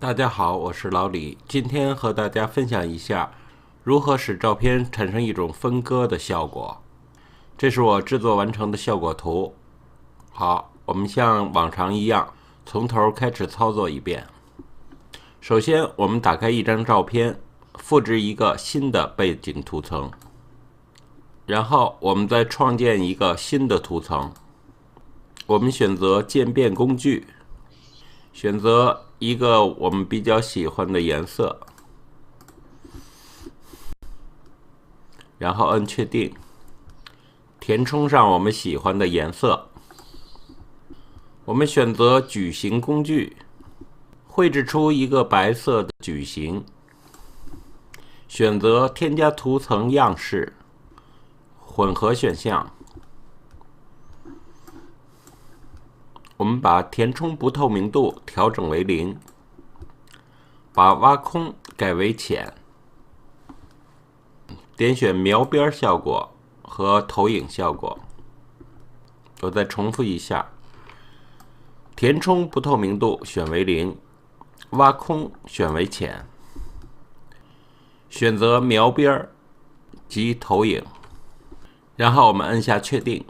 大家好，我是老李，今天和大家分享一下如何使照片产生一种分割的效果。这是我制作完成的效果图。好，我们像往常一样，从头开始操作一遍。首先，我们打开一张照片，复制一个新的背景图层，然后我们再创建一个新的图层。我们选择渐变工具，选择一个我们比较喜欢的颜色，然后按确定，填充上我们喜欢的颜色。我们选择矩形工具，绘制出一个白色的矩形，选择添加图层样式，混合选项。我们把填充不透明度调整为0，把挖空改为浅，点选描边效果和投影效果。我再重复一下，填充不透明度选为0，挖空选为浅，选择描边及投影，然后我们按下确定。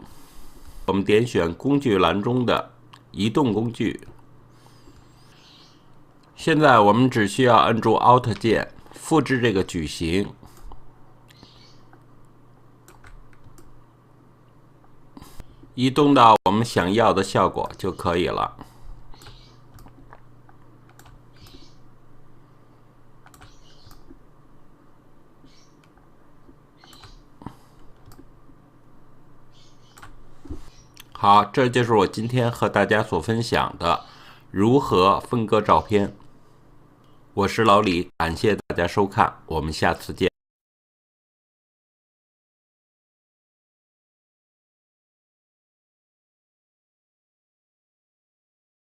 我们点选工具栏中的移动工具。现在我们只需要按住 Alt 键，复制这个矩形，移动到我们想要的效果就可以了。好，这就是我今天和大家所分享的如何分割照片。我是老李，感谢大家收看，我们下次见。